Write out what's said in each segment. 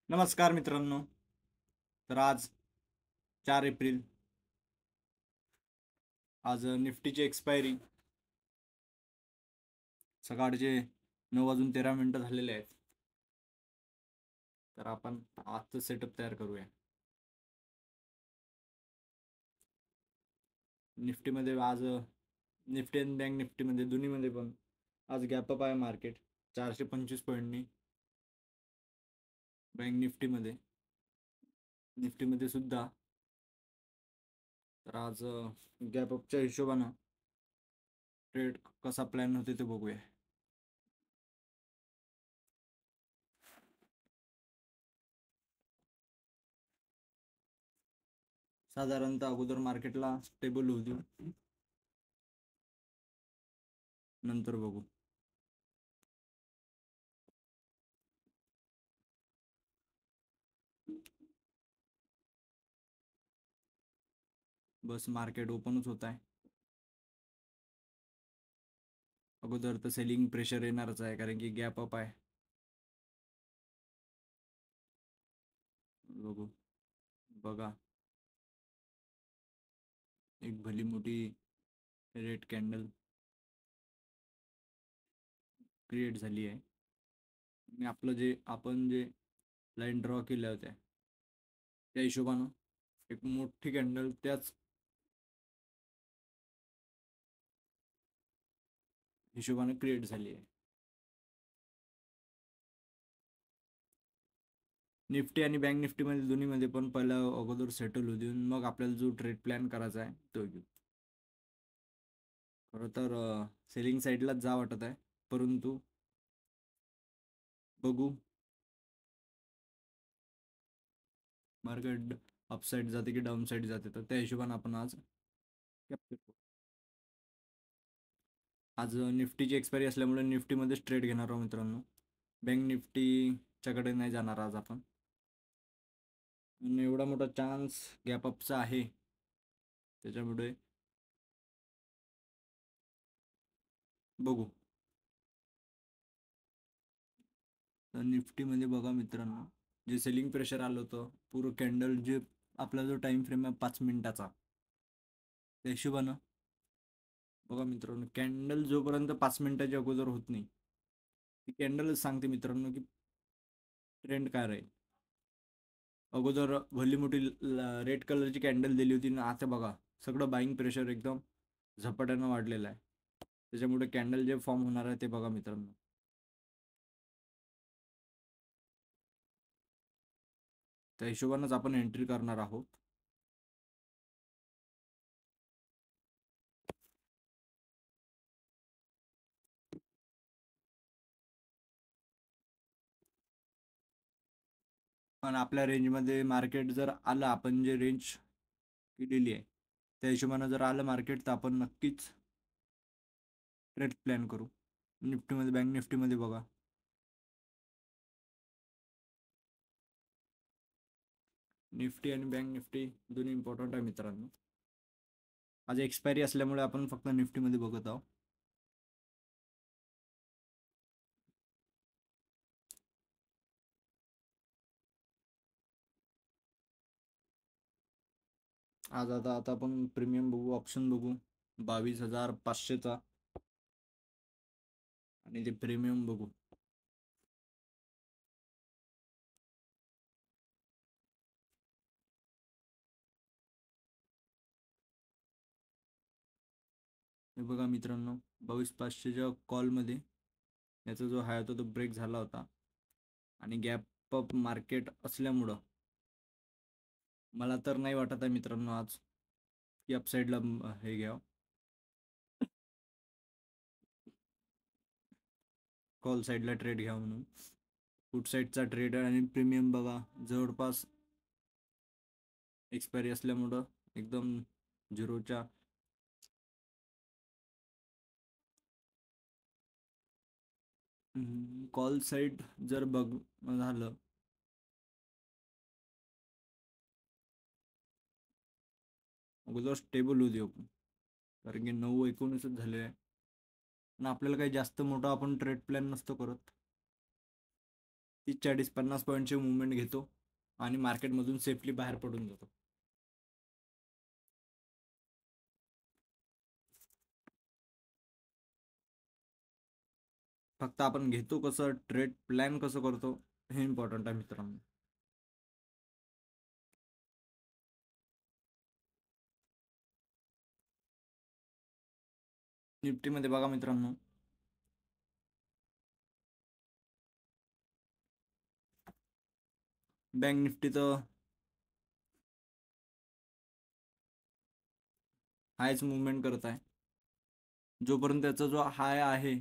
नमस्कार मित्रांनो. तर आज 4 एप्रिल, आज निफ्टीची एक्सपायरी सकाळचे 9:13 झालेले आहेत. तर आपण आजचं सेटअप तयार करूया. निफ्टीमध्ये आज निफ्टी आणि बँक निफ्टीमध्ये दोन्हीमध्ये पण आज गॅपअप आहे मार्केट 425 पॉईंटनी. बँक निफ्टीमध्ये सुद्धा. तर आज गॅपअपच्या हिशोबानं ट्रेड कसा प्लॅन होते ते बघूया. साधारणतः अगोदर मार्केटला स्टेबल होऊ देऊ, नंतर बघू. बस मार्केट ओपनच होत आहे. अगोदर तर सेलिंग प्रेशर येणारच आहे, कारण की गॅप अप आहे. बघू, बघा, एक भली मोठी रेड कॅन्डल क्रिएट झाली आहे. आणि आपण जे लाईन ड्रॉ केल्या होत्या त्या हिशोबानं एक मोठी कॅन्डल त्याच हिशोबाने क्रिएट झाली आहे. निफ्टी आणि बँक निफ्टीमध्ये दोन्हीमध्ये पण पहिला अगोदर सेटल होऊ देऊन मग आपल्याला जो ट्रेड प्लॅन करायचा आहे तो घेऊ. खरं तर सेलिंग साईडलाच जा वाटत आहे, परंतु बघू. मार्केट अपसाईड जाते की डाऊन साईड जाते, तर त्या हिशोबाने आपण आज निफ्टीची एक्सपायरी असल्यामुळे निफ्टीमध्येच ट्रेड घेणार आहोत मित्रांनो. बँक निफ्टीच्याकडे नाही जाणार आज आपण. आणि एवढा मोठा चान्स गॅप अपचा आहे, त्याच्यामुळे बघू. तर निफ्टीमध्ये बघा मित्रांनो, जे सेलिंग प्रेशर आलं होतं पूर्ण कॅन्डल, जे आपला जो टाइम फ्रेम आहे 5 मिनिटाचा, त्या हिशोबानं बघा मित्रांनो, कॅन्डल जोपर्यंत 5 मिनिटाच्या अगोदर होत नाही ती कॅन्डलच सांगते मित्रांनो की ट्रेंड काय राहील. अगोदर भली मोठी रेड कलरची कॅन्डल दिली होती ना, आता बघा सगळं बाईंग प्रेशर एकदम झपाट्यानं वाढलेलं आहे. त्याच्यामुळे कॅन्डल जे फॉर्म होणार आहे ते बघा मित्रांनो. त्या हिशोबानंच आपण एंट्री करणार आहोत. पण आपल्या रेंजमध्ये मार्केट जर आलं, आपण जे रेंज केलेली आहे त्या हिशोबानं जर आलं मार्केट, तर आपण नक्कीच ट्रेड प्लॅन करू. निफ्टीमध्ये, बँक निफ्टीमध्ये बघा, निफ्टी आणि बँक निफ्टी दोन्ही इम्पॉर्टंट आहे मित्रांनो. आज एक्सपायरी असल्यामुळे आपण फक्त निफ्टीमध्ये बघत आहोत. आज आता आपण प्रीमियम बघू, ऑप्शन बघू 22,500चा, आणि ते प्रीमियम बघू. हे बघा मित्रांनो, 22,500च्या कॉलमध्ये याचा जो हाय होता तो ब्रेक झाला होता, आणि गॅप अप मार्केट असल्यामुळं मला तर नाही वाटत आहे मित्रांनो आज की अपसाईडला हे घ्यावं, कॉल साईडला ट्रेड घ्यावं म्हणून. फुट साईडचा ट्रेड आणि प्रीमियम बघा, जवळपास एक्सपायरी असल्यामुळं एकदम झिरोच्या कॉल साईड जर बघ झालं, अगोदर स्टेबल होऊ देऊ आपण, कारण की 9-19च झाले आहे. पण आपल्याला काही जास्त मोठा आपण ट्रेड प्लॅन नसतो करत. 30-40-50 पॉईंटचे मुवमेंट घेतो आणि मार्केटमधून सेफली बाहेर पडून जातो. फक्त आपण घेतो कसं, ट्रेड प्लॅन कसं करतो हे इम्पॉर्टंट आहे मित्रांनो. निफ्टीमध्ये बघा मित्रांनो, बँक निफ्टीचं हायच मुवमेंट करत आहे. जोपर्यंत त्याचा जो हाय आहे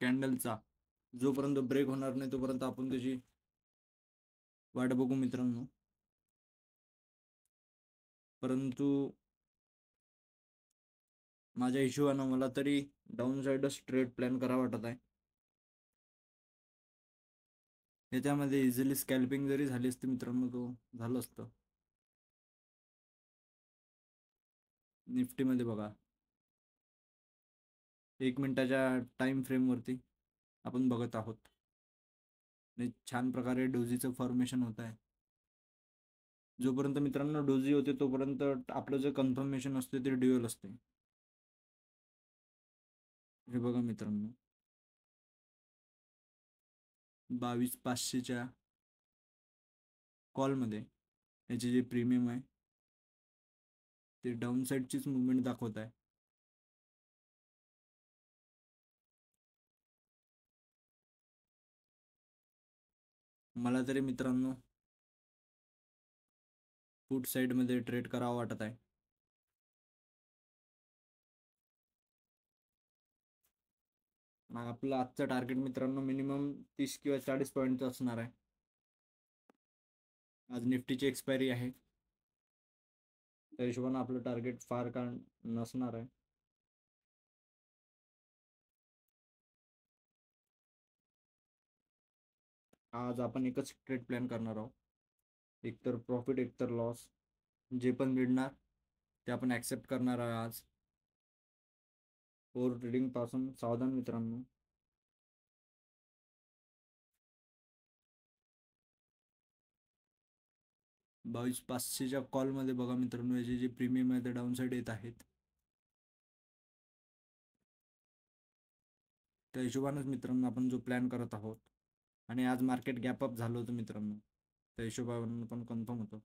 कॅन्डलचा, जोपर्यंत ब्रेक होणार नाही तोपर्यंत आपण त्याची वाट बघू मित्रांनो. परंतु माझ्या हिशोबानं मला तरी डाऊन साईडच ट्रेड प्लॅन करा वाटत आहे. याच्यामध्ये इझिली स्कॅल्पिंग जरी झाली असती मित्रांनो, तो झालं असतं. निफ्टीमध्ये बघा, 1 मिनिटाच्या टाइम फ्रेमवरती आपण बघत आहोत आणि छान प्रकारे डोजीचं फॉर्मेशन होत आहे. जोपर्यंत मित्रांनो डोजी होते तोपर्यंत आपलं जे कन्फर्मेशन असते ते ड्युअल असते. हे बघा मित्रांनो, 22,500च्या कॉलमध्ये याचे जे प्रीमियम आहे ते डाऊन साईडचीच मुवमेंट दाखवत आहे. मला तरी मित्रांनो पुट साईडमध्ये ट्रेड करावं वाटत आहे. आपलं आजचं टार्गेट मित्रांनो मिनिमम 30 किंवा 40 पॉईंटचं असणार आहे. आज निफ्टीची एक्सपायरी आहे, त्या हिशोबानं आपलं टार्गेट फार का नसणार आहे. आज आपण एकच ट्रेड प्लॅन करणार आहोत, एकतर प्रॉफिट एकतर लॉस. जे पण मिळणार ते आपण ॲक्सेप्ट करणार आहे आज. ओव्हर ट्रेडिंग पासून सावधान मित्रांनो. बावीस 500च्या कॉलमध्ये बघा मित्रांनो, याचे जे प्रीमियम आहे ते डाऊन साईड येत आहेत. त्या हिशोबानेच मित्रांनो आपण जो प्लॅन करत आहोत. आणि आज मार्केट गॅप अप झालं होतं मित्रांनो, त्या हिशोबाने पण कन्फर्म होतं.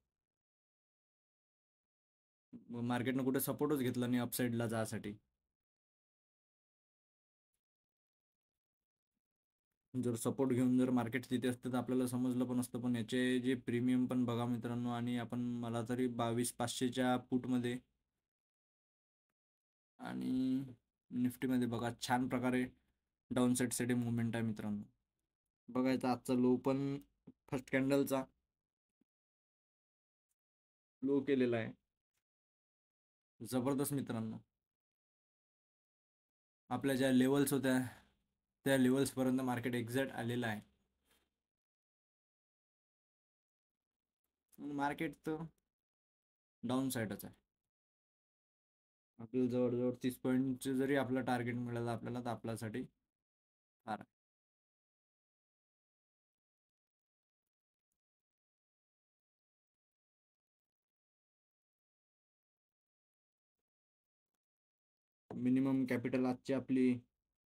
मार्केटनं कुठे सपोर्टच घेतला नाही अपसाईडला जायसाठी. जर सपोर्ट घेऊन जर मार्केट तिथे असतं तर आपल्याला समजलं पण असतं. पण याचे जे प्रीमियम पण बघा मित्रांनो, आणि आपण मला तरी 22,500च्या पुटमध्ये आणि निफ्टीमध्ये बघा छान प्रकारे डाऊन साईडसाठी मुवमेंट आहे मित्रांनो. बघायचा आजचा लो पण फर्स्ट कॅन्डलचा लो केलेला आहे, जबरदस्त मित्रांनो. आपल्या ज्या लेवल्स होत्या त्या लेवल्सपर्यंत मार्केट एक्झॅक्ट आलेलं आहे. मार्केट तर डाऊन साईडच आहे. आपल्याला जवळजवळ 30 पॉईंटचे जरी आपलं टार्गेट मिळालं आपल्याला तर आपल्यासाठी फार आहे. मिनिमम कॅपिटल आजची आपली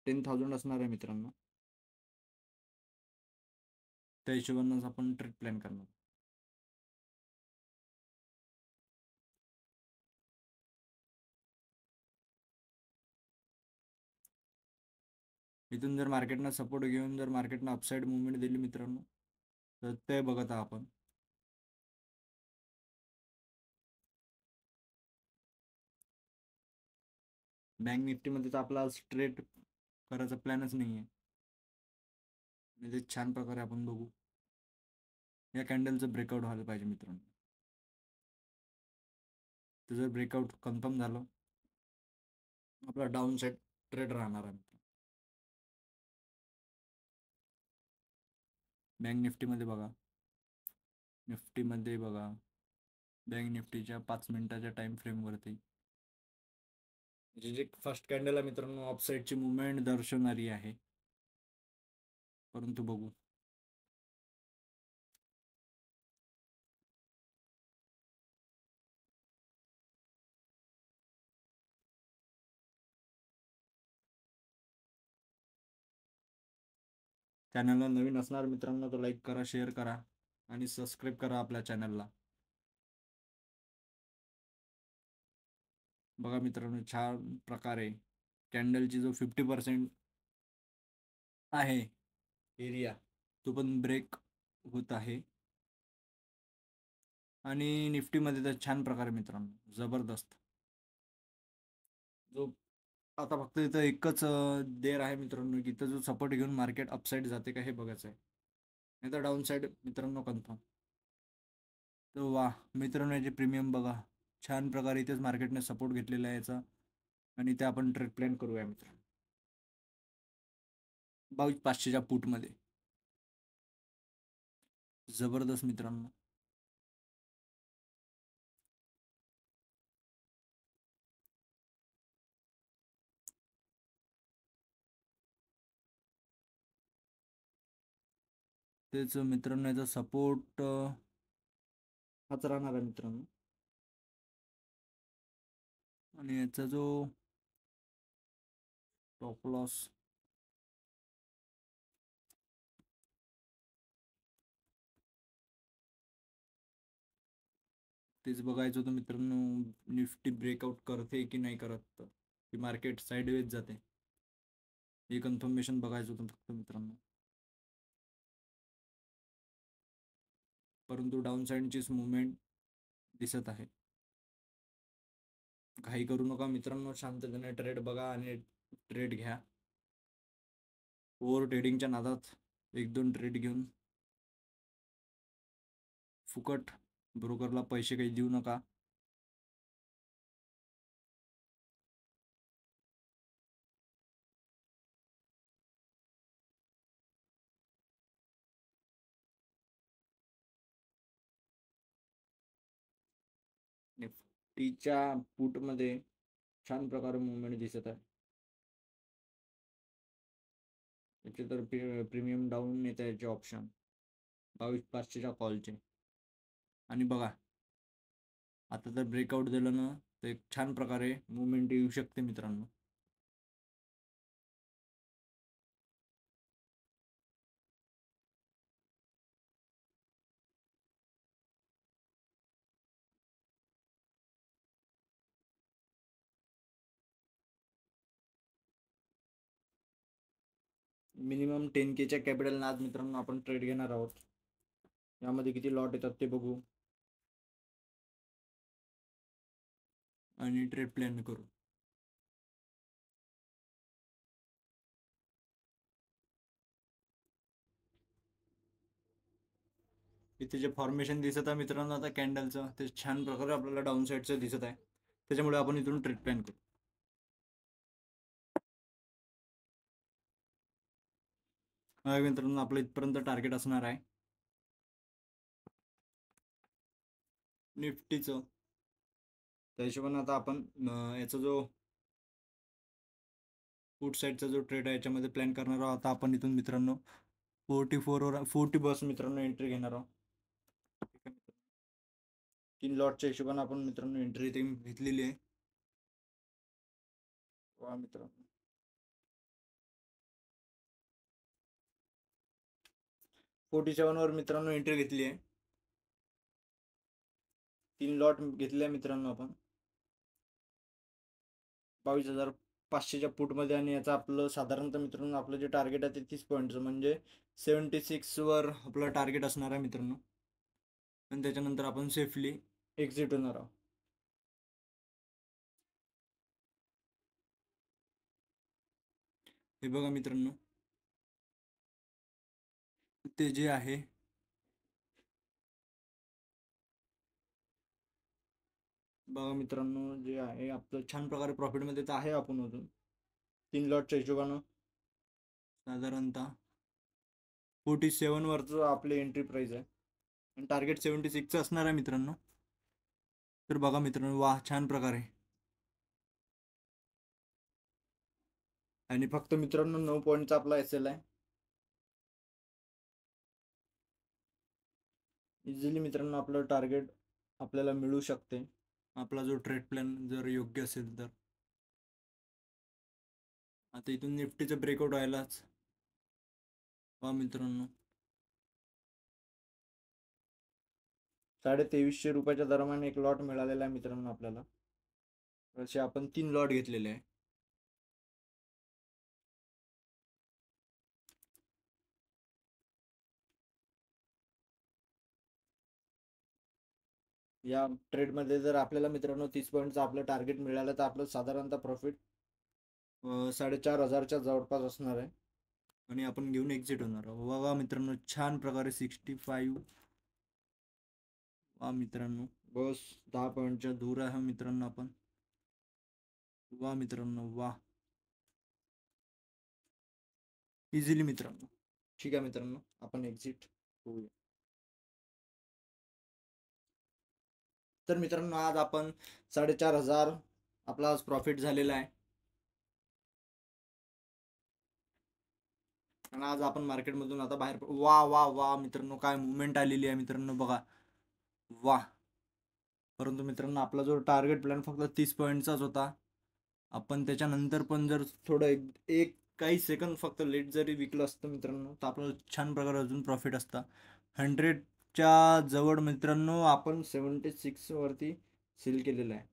10,000 असणार आहे मित्रांनो. त्या हिशोबानेच आपण ट्रेड प्लॅन करणार. इथून जर मार्केटनं सपोर्ट घेऊन जर मार्केटनं अपसाईड मुवमेंट दिली मित्रांनो तर ते बघत आहात आपण. बँक निफ्टीमध्ये तर आपला ट्रेड करायचा प्लॅनच नाही आहे. म्हणजे छान प्रकारे आपण बघू. या कॅन्डलचं ब्रेकआउट व्हायला पाहिजे मित्रांनो. तर जर ब्रेकआउट कन्फर्म झालं आपला डाऊन साईड ट्रेड राहणार आहे. बँक निफ्टीमध्ये बघा, निफ्टीमध्ये बघा, बँक निफ्टीच्या 5 मिनिटाच्या टाइम फ्रेमवरती जे फर्स्ट कॅन्डल आहे मित्रांनो ऑफ साईडची मुवमेंट दर्शवणारी आहे. परंतु बघू चॅनलला नवीन असणार मित्रांनो तर लाईक करा, शेअर करा आणि सबस्क्राईब करा आपल्या चॅनलला. बघा मित्रांनो छान प्रकारे कॅन्डलची जो 50% आहे एरिया तो पण ब्रेक होत आहे. आणि निफ्टीमध्ये तर छान प्रकारे मित्रांनो जबरदस्त जो आता फक्त इथं एकच देर आहे मित्रांनो की इथं जो सपोर्ट घेऊन मार्केट अपसाईड जाते का हे बघायचं आहे, नाही तर डाऊन साईड मित्रांनो कन्फर्म. तर वा मित्रांनो याचे प्रीमियम बघा छान प्रकारे इथेच मार्केटने सपोर्ट घेतलेला आहे याचा आणि ते आपण ट्रेड प्लॅन करूया मित्रांनो 22,500च्या पुटमध्ये. जबरदस्त मित्रांनो. तेच मित्रांनो याचा सपोर्ट हाच राहणार आहे मित्रांनो. आणि याचा जो टॉप लॉस तेच बघायचं होतं मित्रांनो निफ्टी ब्रेकआउट करते की नाही करत की मार्केट साईडवेज जाते हे कन्फर्मेशन बघायचं होतं फक्त मित्रांनो. परंतु डाऊन साईडचीच मुवमेंट दिसत आहे. घाई करू नका मित्रांनो, शांततेने ट्रेड बघा आणि ट्रेड घ्या. ओव्हर ट्रेडिंगच्या नादात एक दोन ट्रेड घेऊन फुकट ब्रोकरला पैसे काही देऊ नका. निफ्टीच्या पुटमध्ये छान प्रकारे मुवमेंट दिसत आहे. याचे तर प्रीमियम डाऊन येत आहे याचे ऑप्शन 22,500च्या कॉलचे. आणि बघा आता तर ब्रेकआउट दिलं ना तर एक छान प्रकारे मुवमेंट येऊ शकते मित्रांनो. मिनिमम 10Kच्या कॅपिटल आज मित्रांनो आपण ट्रेड घेणार आहोत. यामध्ये किती लॉट येतात ते बघू आणि ट्रेड प्लॅन करू. इथे जे फॉर्मेशन दिसत आहे मित्रांनो आता कॅन्डलचं ते छान प्रकारे आपल्याला डाऊन साईडचं दिसत आहे, त्याच्यामुळे आपण इथून ट्रेड प्लॅन करू. मित्रांनो आपलं इथपर्यंत टार्गेट असणार आहे निफ्टीचं. त्या हिशोबाने आता आपण याचा जो फूड साईडचा जो ट्रेड आहे याच्यामध्ये प्लॅन करणार आहोत. आता आपण इथून मित्रांनो 40 बस मित्रांनो एंट्री घेणार आहोत. 3 लॉटच्या हिशोबाने आपण मित्रांनो एंट्री इथे घेतलेली आहे. वा मित्रांनो 47 वर मित्रांनो एंट्री घेतली आहे. 3 लॉट घेतले मित्रांनो आपण 22,500च्या पुटमध्ये. आणि याचं आपलं साधारणतः मित्रांनो आपलं जे टार्गेट आहे ते 30 पॉईंटचं म्हणजे 76 वर आपलं टार्गेट असणार आहे मित्रांनो. आणि त्याच्यानंतर आपण सेफली एक्झिट होणार आहोत. हे बघा मित्रांनो ते जे आहे बघा मित्रांनो जे आहे आपलं छान प्रकारे प्रॉफिटमध्ये तर आहे आपण अजून 3 लॉटच्या हिशोबानं साधारणतः 47 वरचं आपली एंट्री प्राइस आहे आणि टार्गेट 76चं असणार आहे मित्रांनो. तर बघा मित्रांनो वा छान प्रकारे आणि फक्त मित्रांनो 9 पॉईंटचा आपला SL आहे. इझिली मित्रांनो आपलं टार्गेट आपल्याला मिळू शकते, आपला जो ट्रेड प्लॅन जर योग्य असेल तर. आता इथून निफ्टीचं ब्रेकआउट व्हायलाच मित्रांनो 2350 रुपयाच्या दरम्यान एक लॉट मिळालेला आहे मित्रांनो आपल्याला. असे आपण 3 लॉट घेतलेले आहे. या ट्रेडमध्ये जर आपल्याला मित्रांनो 30 पॉईंटचं आपलं टार्गेट मिळालं तर आपलं साधारणतः प्रॉफिट 4500च्या जवळपास असणार आहे आणि आपण घेऊन एक्झिट होणार. वा मित्रांनो छान प्रकारे 65. मित्रांनो बस 10 पॉईंटच्या दूर आहे मित्रांनो आपण. मित्रांनो इझिली मित्रांनो. ठीक आहे मित्रांनो, आपण एक्झिट होऊया. तर मित्रांनो आज आपण 4500 आपला आज प्रॉफिट झालेला आहे. आणि आज आपण मार्केटमधून आता बाहेर वा मित्रांनो काय मुवमेंट आलेली आहे मित्रांनो बघा. परंतु मित्रांनो आपला जो टार्गेट प्लॅन फक्त 30 पॉईंटचाच होता. आपण त्याच्यानंतर पण जर थोडं एक काही सेकंद फक्त लेट जरी विकलं असतं मित्रांनो तर आपल्याला छान प्रकारे अजून प्रॉफिट असता. 100च्या जवळ मित्रांनो आपण 76 वरती सेल केलेलं आहे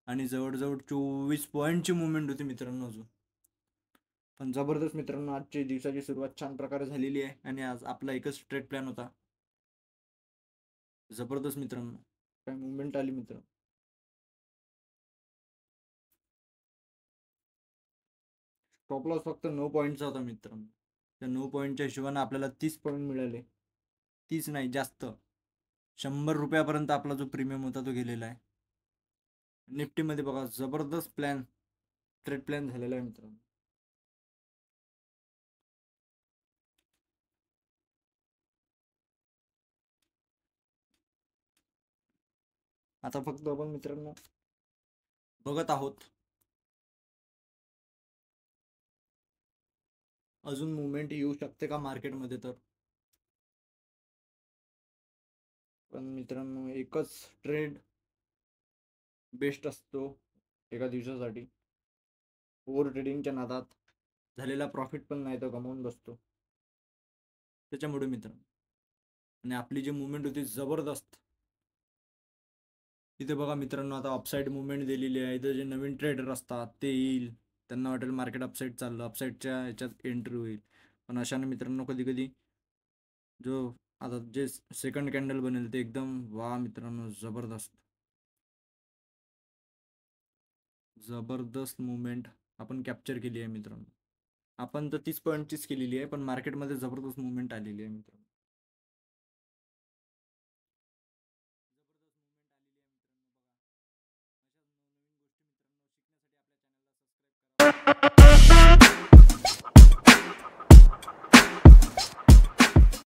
आणि जवळजवळ 24 पॉईंटची मुवमेंट होती मित्रांनो अजून. पण जबरदस्त मित्रांनो आजची दिवसाची सुरुवात छान प्रकारे झालेली आहे आणि आज आपला एकच ट्रेड प्लॅन होता. जबरदस्त मित्रांनो काय मुवमेंट आली मित्रांनो. स्टॉप लॉस फक्त 9 पॉईंटचा होता मित्रांनो. त्या 9 पॉईंटच्या हिशोबाने आपल्याला 30 पॉईंट मिळाले. 30 नाही जास्त 100 रुपयापर्यंत आपला जो प्रीमियम होता तो गेलेला आहे. निफ्टीमध्ये बघा जबरदस्त ट्रेड प्लॅन झालेला आहे मित्रांनो. आता फक्त आपण मित्रांनो बघत आहोत अजून मुवमेंट येऊ शकते का मार्केटमध्ये. तर पण मित्रांनो एकच ट्रेड बेस्ट असतो एका दिवसासाठी. ओव्हर ट्रेडिंगच्या नादात झालेला प्रॉफिट पण नाही तर गमावून बसतो. त्याच्यामुळे मित्रांनो आणि आपली जी मुवमेंट होती जबरदस्त. इथे बघा मित्रांनो आता अपसाईड मुवमेंट दिलेली आहे. इथे जे नवीन ट्रेडर असतात ते येईल, त्यांना वाटेल मार्केट अपसाईड चाललं, अपसाईडच्या ह्याच्यात एंट्री होईल. पण अशाने मित्रांनो कधी कधी जो आता जे सेकंड कॅन्डल बनेल ते एकदम मित्रांनो जबरदस्त मुवमेंट आपण कॅप्चर केली आहे मित्रांनो. आपण तर 30 पॉईंटचीच केलेली आहे पण मार्केटमध्ये जबरदस्त मुवमेंट आलेली आहे मित्रांनो.